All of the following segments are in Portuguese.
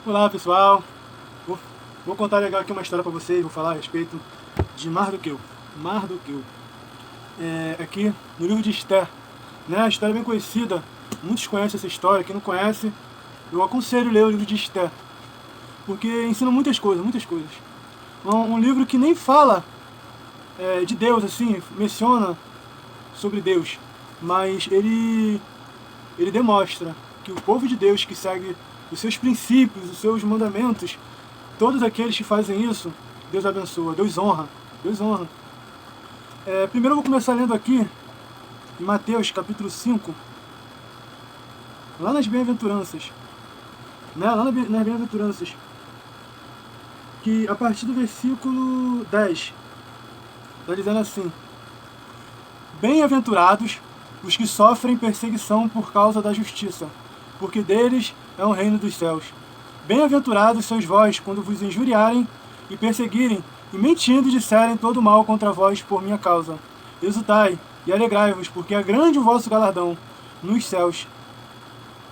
Olá pessoal, vou contar legal aqui uma história para vocês, vou falar a respeito de Mardoqueu. Aqui no livro de Esther, né? A história é bem conhecida, muitos conhecem essa história, quem não conhece, eu aconselho ler o livro de Esther, porque ensina muitas coisas. Um livro que nem fala de Deus, assim, menciona sobre Deus, mas ele demonstra que o povo de Deus que segue os seus princípios, os seus mandamentos, todos aqueles que fazem isso, Deus abençoa, Deus honra. Primeiro eu vou começar lendo aqui em Mateus capítulo 5, lá nas bem-aventuranças, né? Lá nas bem-aventuranças, que a partir do versículo 10, está dizendo assim: Bem-aventurados os que sofrem perseguição por causa da justiça, porque deles é o reino dos céus. Bem-aventurados sois vós, quando vos injuriarem e perseguirem, e mentindo disserem todo mal contra vós por minha causa. Exultai e alegrai-vos, porque é grande o vosso galardão nos céus,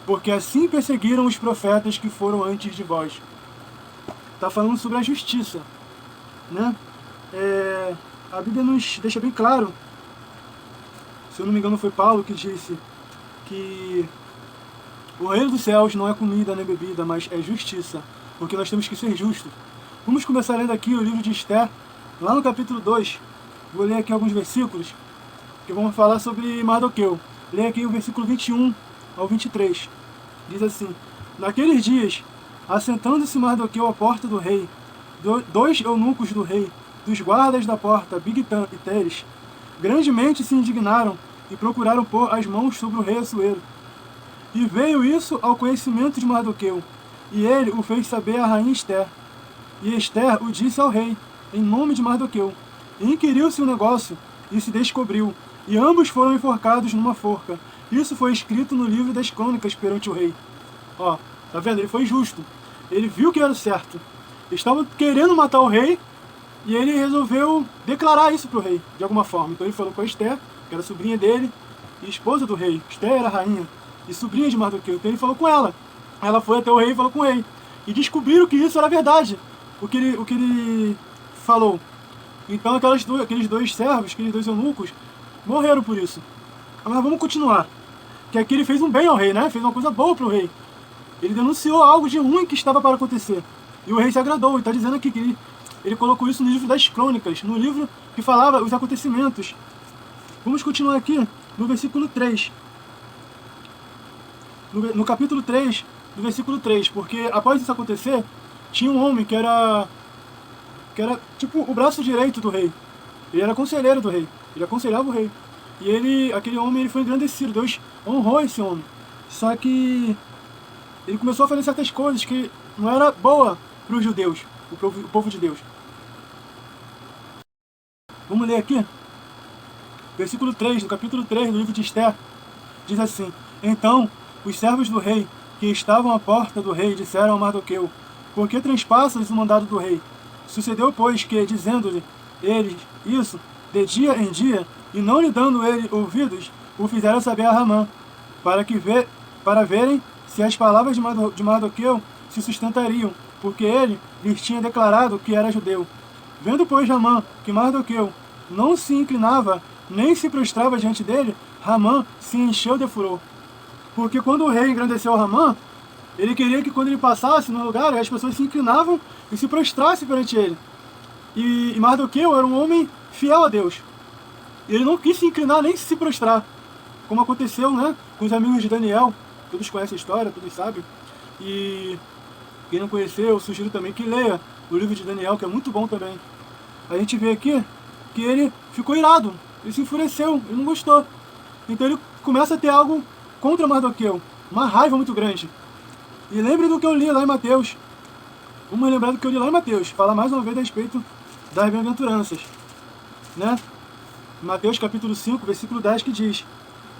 porque assim perseguiram os profetas que foram antes de vós. Está falando sobre a justiça, né? A Bíblia nos deixa bem claro, se eu não me engano foi Paulo que disse que o reino dos céus não é comida nem bebida, mas é justiça, porque nós temos que ser justos. Vamos começar lendo aqui o livro de Esther, lá no capítulo 2. Vou ler aqui alguns versículos, que vamos falar sobre Mardoqueu. Leia aqui o versículo 21 ao 23. Diz assim: Naqueles dias, assentando-se Mardoqueu à porta do rei, dois eunucos do rei, dos guardas da porta, Bigtan e Teres, grandemente se indignaram e procuraram pôr as mãos sobre o rei Assuero. E veio isso ao conhecimento de Mardoqueu, e ele o fez saber à rainha Esther. E Esther o disse ao rei, em nome de Mardoqueu. E inquiriu-se o negócio, e se descobriu, e ambos foram enforcados numa forca. Isso foi escrito no livro das crônicas perante o rei. Ó, tá vendo? Ele foi justo. Ele viu que era certo. Estavam querendo matar o rei, e ele resolveu declarar isso para o rei, de alguma forma. Então ele falou com a Esther, que era sobrinha dele, e esposa do rei. Esther era a rainha e sobrinha de Mardoqueu. Então ele falou com ela. Ela foi até o rei e falou com o rei. E descobriram que isso era verdade, o que ele falou. Então aqueles dois servos, aqueles dois eunucos, morreram por isso. Mas vamos continuar. Que aqui ele fez um bem ao rei, né? Fez uma coisa boa para o rei. Ele denunciou algo de ruim que estava para acontecer. E o rei se agradou. E está dizendo aqui que ele colocou isso no livro das crônicas, no livro que falava os acontecimentos. Vamos continuar aqui no versículo 3. No capítulo 3, do versículo 3, porque após isso acontecer, tinha um homem que era tipo o braço direito do rei. Ele era conselheiro do rei, ele aconselhava o rei. E aquele homem foi engrandecido, Deus honrou esse homem. Só que ele começou a fazer certas coisas que não era boa para os judeus, o povo de Deus. Vamos ler aqui, versículo 3, do capítulo 3 do livro de Esther, diz assim: Então os servos do rei, que estavam à porta do rei, disseram a Mardoqueu: Por que transpassas o mandado do rei? Sucedeu, pois, que, dizendo-lhe eles isso, de dia em dia, e não lhe dando ele ouvidos, o fizeram saber a Ramã, para verem se as palavras de Mardoqueu se sustentariam, porque ele lhes tinha declarado que era judeu. Vendo, pois, Ramã que Mardoqueu não se inclinava, nem se prostrava diante dele, Ramã se encheu de furor. Porque quando o rei engrandeceu Ramã, ele queria que quando ele passasse no lugar, as pessoas se inclinavam e se prostrassem perante ele. E Mardoqueu era um homem fiel a Deus. Ele não quis se inclinar nem se prostrar, como aconteceu, né, com os amigos de Daniel. Todos conhecem a história, todos sabem. E quem não conheceu, eu sugiro também que leia o livro de Daniel, que é muito bom também. A gente vê aqui que ele ficou irado, ele se enfureceu, ele não gostou. Então ele começa a ter algo contra Mardoqueu, uma raiva muito grande. E lembre do que eu li lá em Mateus. Vamos lembrar do que eu li lá em Mateus. Fala mais uma vez a respeito das bem-aventuranças, né? Mateus capítulo 5, versículo 10, que diz: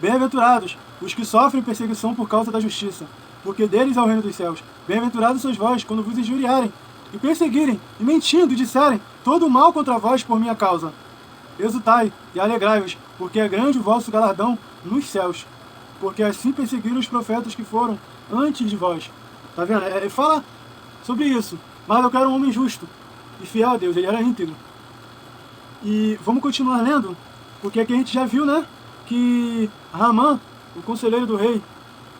Bem-aventurados os que sofrem perseguição por causa da justiça, porque deles é o reino dos céus. Bem-aventurados sois vós, quando vos injuriarem, e perseguirem, e mentindo, disserem todo o mal contra vós por minha causa. Exultai e alegrai-vos, porque é grande o vosso galardão nos céus, porque assim perseguiram os profetas que foram antes de vós. Tá vendo? Fala sobre isso. Mardoqueu era um homem justo e fiel a Deus, ele era íntegro. E vamos continuar lendo, porque aqui a gente já viu, né, que Ramã, o conselheiro do rei,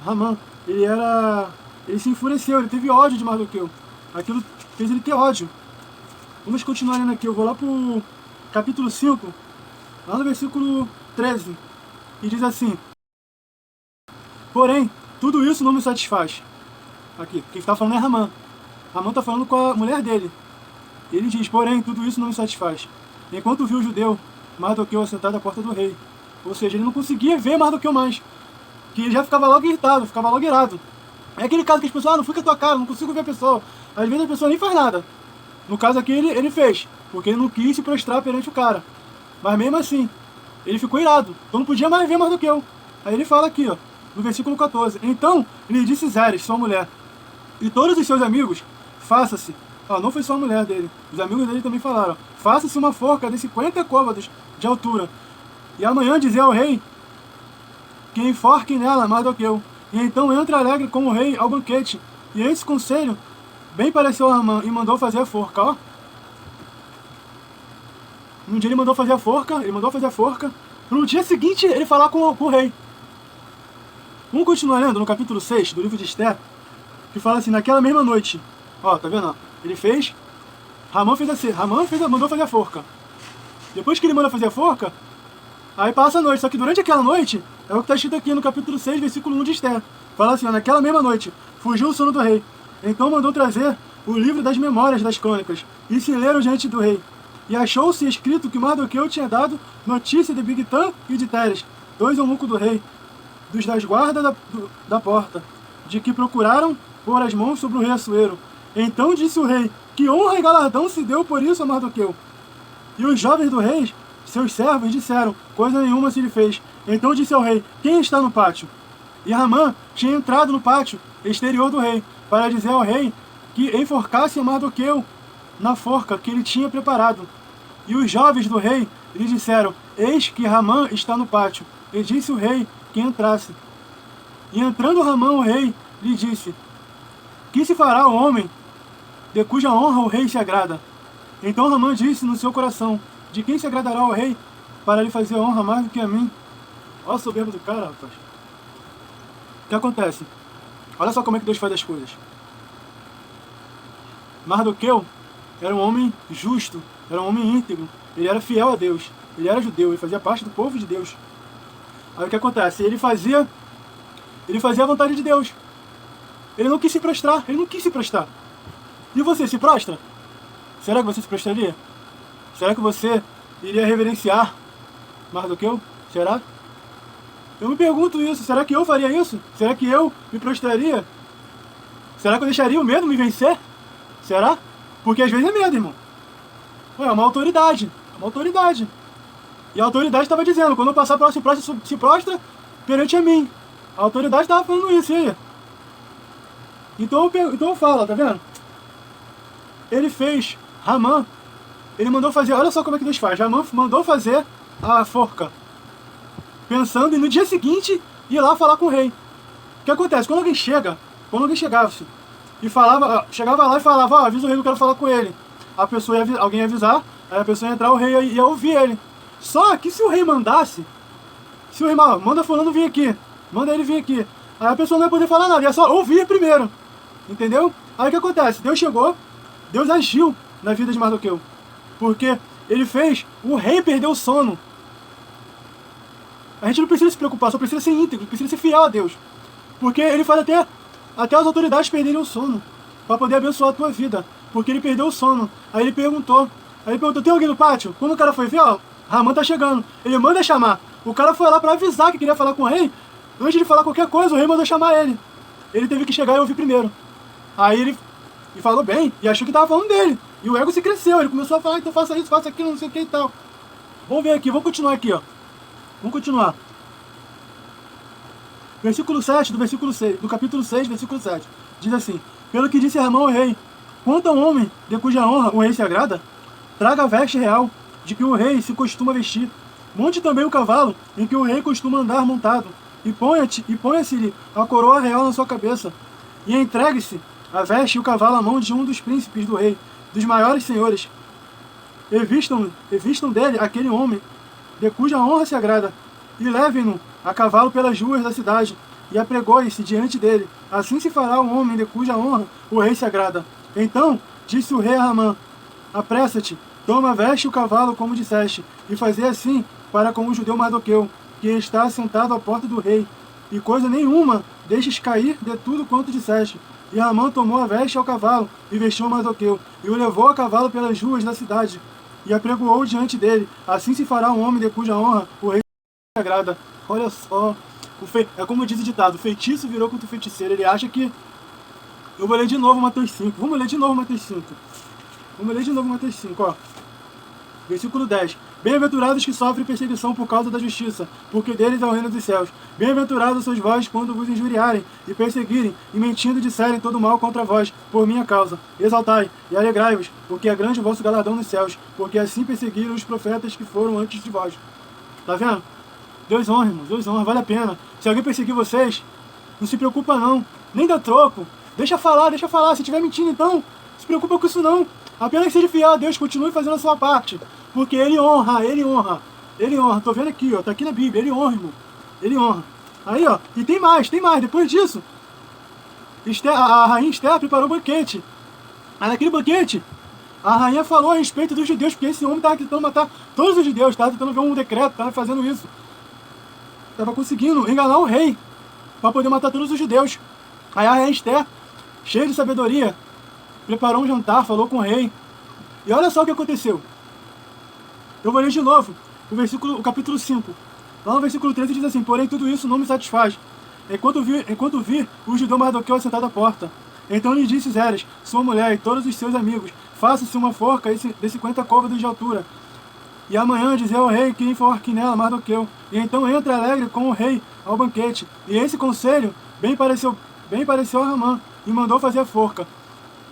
Ramã, ele se enfureceu, ele teve ódio de Mardoqueu. Aquilo fez ele ter ódio. Vamos continuar lendo aqui, eu vou lá pro capítulo 5, lá no versículo 13, e diz assim: porém, tudo isso não me satisfaz. Aqui, quem está falando é Ramã. Ramã está falando com a mulher dele. Ele diz: porém, tudo isso não me satisfaz. Enquanto viu o judeu, Mardoqueu assentado à porta do rei. Ou seja, ele não conseguia ver Mardoqueu mais. Que ele já ficava logo irritado, ficava logo irado. É aquele caso que as pessoas, não fica a tua cara, não consigo ver a pessoa. Às vezes a pessoa nem faz nada. No caso aqui ele fez, porque ele não quis se prostrar perante o cara. Mas mesmo assim, ele ficou irado. Então não podia mais ver Mardoqueu. Aí ele fala aqui, ó, no versículo 14. Então lhe disse Zeres, sua mulher, e todos os seus amigos, faça-se. Não foi só a mulher dele. Os amigos dele também falaram: faça-se uma forca de 50 côvados de altura. E amanhã dizer ao rei que enforque nela Mardoqueu. E então entra alegre com o rei ao banquete. E esse conselho bem pareceu a Ramã e mandou fazer a forca, ó. Um dia ele mandou fazer a forca, no dia seguinte ele falar com o rei. Vamos continuar lendo no capítulo 6 do livro de Esther, que fala assim: naquela mesma noite, ó, tá vendo? Ele fez, Ramã fez assim, mandou fazer a forca. Depois que ele manda fazer a forca, aí passa a noite, só que durante aquela noite, é o que está escrito aqui no capítulo 6, versículo 1 de Esther. Fala assim, ó, naquela mesma noite, fugiu o sono do rei. Então mandou trazer o livro das memórias das crônicas, e se leram diante do rei. E achou-se escrito que Mardoqueu tinha dado notícia de Bigtã e de Teres, dois eunucos do rei, dos das guardas da porta, de que procuraram pôr as mãos sobre o rei Assuero. Então disse o rei, que honra e galardão se deu por isso a Mardoqueu. E os jovens do rei, seus servos, disseram, coisa nenhuma se lhe fez. Então disse ao rei, quem está no pátio? E Ramã tinha entrado no pátio exterior do rei, para dizer ao rei que enforcasse Mardoqueu na forca que ele tinha preparado. E os jovens do rei lhe disseram, eis que Ramã está no pátio. E disse o rei que entrasse. E entrando Ramã o rei, lhe disse, que se fará o homem de cuja honra o rei se agrada? Então Ramã disse no seu coração, de quem se agradará o rei para lhe fazer honra mais do que a mim? Olha a soberba do cara, rapaz. O que acontece? Olha só como é que Deus faz as coisas. Mardoqueu era um homem justo, era um homem íntegro, ele era fiel a Deus, ele era judeu, ele fazia parte do povo de Deus. Aí o que acontece? Ele fazia a vontade de Deus. Ele não quis se prostrar, E você se prostra? Será que você se prostraria? Será que você iria reverenciar Mardoqueu? Será? Eu me pergunto isso, será que eu faria isso? Será que eu me prostraria? Será que eu deixaria o medo me vencer? Será? Porque às vezes é medo, irmão. É uma autoridade. E a autoridade estava dizendo, quando eu passar por ela, se prostra perante a mim. A autoridade estava falando isso, e aí? Então eu falo, tá vendo? Ele fez, Ramã, ele mandou fazer, olha só como é que Deus faz. Ramã mandou fazer a forca, pensando em no dia seguinte ir lá falar com o rei. O que acontece? Quando alguém chegava e falava, chegava lá e falava, avisa o rei que eu quero falar com ele. Alguém ia avisar, aí a pessoa ia entrar, o rei ia ouvir ele. Só que se o rei mandasse, manda fulano vir aqui, manda ele vir aqui, aí a pessoa não ia poder falar nada, ia só ouvir primeiro. Entendeu? Aí o que acontece? Deus chegou, Deus agiu na vida de Mardoqueu. Porque ele fez o rei perder o sono. A gente não precisa se preocupar, só precisa ser íntegro, precisa ser fiel a Deus. Porque ele faz até as autoridades perderem o sono, para poder abençoar a tua vida. Porque ele perdeu o sono. Aí ele perguntou, tem alguém no pátio? Quando o cara foi ver, Ramã tá chegando. Ele manda chamar. O cara foi lá para avisar que queria falar com o rei. Antes de falar qualquer coisa, o rei mandou chamar ele. Ele teve que chegar e ouvir primeiro. Aí ele falou bem, e achou que tava falando dele. E o ego se cresceu, ele começou a falar, então faça isso, faça aquilo, não sei o que e tal. Vamos ver aqui, vamos continuar aqui, ó. Vamos continuar. Versículo 7 do capítulo 6, versículo 7. Diz assim, pelo que disse Ramã ao rei, quanto ao homem de cuja honra o rei se agrada, traga a veste real, de que o rei se costuma vestir. Monte também o cavalo, em que o rei costuma andar montado, e ponha-se-lhe a coroa real na sua cabeça, e entregue-se a veste e o cavalo à mão de um dos príncipes do rei, dos maiores senhores, e vistam dele aquele homem, de cuja honra se agrada, e levem-no a cavalo pelas ruas da cidade, e apregoe-se diante dele. Assim se fará o homem de cuja honra o rei se agrada. Então disse o rei a Amã: apressa-te, toma a veste e o cavalo, como disseste, e fazei assim para com o judeu Mardoqueu, que está sentado à porta do rei, e coisa nenhuma deixes cair de tudo quanto disseste. E Amã tomou a veste ao cavalo, e vestiu Mardoqueu, e o levou a cavalo pelas ruas da cidade, e apregoou diante dele. Assim se fará um homem de cuja honra o rei se agrada. Olha só, é como diz o ditado, o feitiço virou contra o feiticeiro. Ele acha que... Eu vou ler de novo Mateus 5. Vamos ler de novo Mateus 5. Vamos ler de novo Mateus 5, ó. Versículo 10. Bem-aventurados que sofrem perseguição por causa da justiça, porque deles é o reino dos céus. Bem-aventurados sois vós quando vos injuriarem e perseguirem, e mentindo disserem todo mal contra vós, por minha causa. Exaltai e alegrai-vos, porque é grande o vosso galardão nos céus, porque assim perseguiram os profetas que foram antes de vós. Tá vendo? Deus honra, irmãos, Deus honra, vale a pena. Se alguém perseguir vocês, não se preocupa não, nem dá troco. Deixa falar. Se estiver mentindo então, não se preocupa com isso não. Apenas seja fiel a Deus, continue fazendo a sua parte. Porque Ele honra, Ele honra. Ele honra, tô vendo aqui, ó, tá aqui na Bíblia, Ele honra, irmão. Ele honra. Aí, ó, e tem mais, depois disso. A rainha Esther preparou um banquete. Aí naquele banquete, a rainha falou a respeito dos judeus, porque esse homem estava tentando matar todos os judeus, estava tentando ver um decreto, estava fazendo isso. Estava conseguindo enganar o rei, para poder matar todos os judeus. Aí a rainha Esther, cheia de sabedoria, preparou um jantar, falou com o rei. E olha só o que aconteceu. Eu vou ler de novo o capítulo 5. Lá no versículo 13 diz assim: porém tudo isso não me satisfaz. Enquanto vi o judeu Mardoqueu assentado à porta. Então lhe disse Zeres, sua mulher e todos os seus amigos: faça-se uma forca de 50 côvados de altura. E amanhã dizer ao rei que enforque nela Mardoqueu. E então entra alegre com o rei ao banquete. E esse conselho bem pareceu a Amã, e mandou fazer a forca.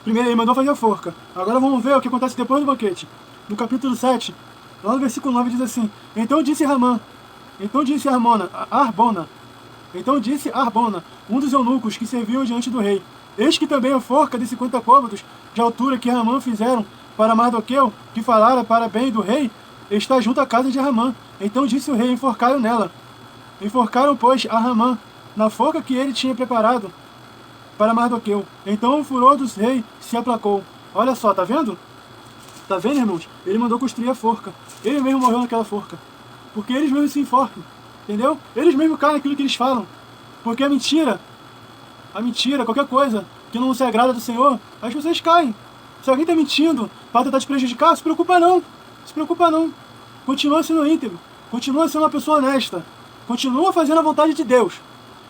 Primeiro ele mandou fazer a forca. Agora vamos ver o que acontece depois do banquete. No capítulo 7, lá no versículo 9 diz assim: então disse Arbona, um dos eunucos que serviam diante do rei: eis que também a forca de 50 côvados de altura que Ramã fizeram para Mardoqueu, que falara para bem do rei, está junto à casa de Ramã. Então disse o rei: enforcaram nela. Enforcaram, pois, a Ramã na forca que ele tinha preparado para Mardoqueu. Então o furor dos reis se aplacou. Olha só, tá vendo? Tá vendo, irmãos? Ele mandou construir a forca. Ele mesmo morreu naquela forca. Porque eles mesmos se enforcam. Entendeu? Eles mesmos caem naquilo que eles falam. Porque a mentira, qualquer coisa que não se agrada do Senhor, as pessoas caem. Se alguém está mentindo para tentar te prejudicar, se preocupa não. Se preocupa não. Continua sendo íntegro. Continua sendo uma pessoa honesta. Continua fazendo a vontade de Deus.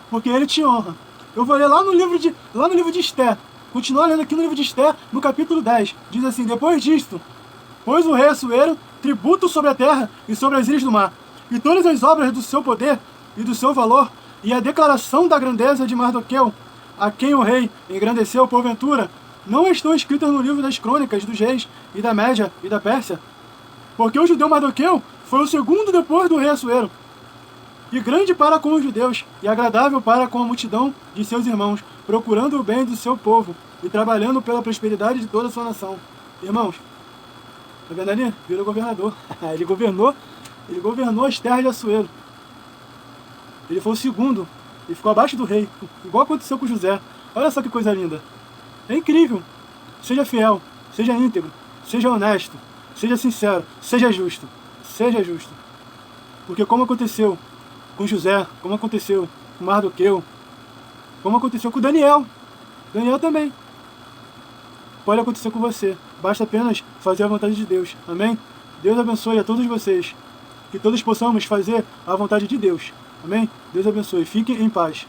Porque Ele te honra. Eu vou ler lá no livro de Esther. Continua lendo aqui no livro de Esther, no capítulo 10. Diz assim: depois disto, pôs o rei Assuero tributo sobre a terra e sobre as ilhas do mar, e todas as obras do seu poder e do seu valor, e a declaração da grandeza de Mardoqueu, a quem o rei engrandeceu porventura, não estão escritas no livro das crônicas dos reis e da Média e da Pérsia? Porque o judeu Mardoqueu foi o segundo depois do rei Assuero, e grande para com os judeus, e agradável para com a multidão de seus irmãos, procurando o bem do seu povo, e trabalhando pela prosperidade de toda a sua nação. Irmãos, tá vendo ali? Virou governador. Ele governou as terras de Assuero. Ele foi o segundo, e ficou abaixo do rei, igual aconteceu com José. Olha só que coisa linda. É incrível. Seja fiel, seja íntegro, seja honesto, seja sincero, seja justo. Seja justo. Porque como aconteceu com José, como aconteceu com Mardoqueu, como aconteceu com Daniel também, pode acontecer com você. Basta apenas fazer a vontade de Deus. Amém? Deus abençoe a todos vocês. Que todos possamos fazer a vontade de Deus. Amém? Deus abençoe. Fiquem em paz.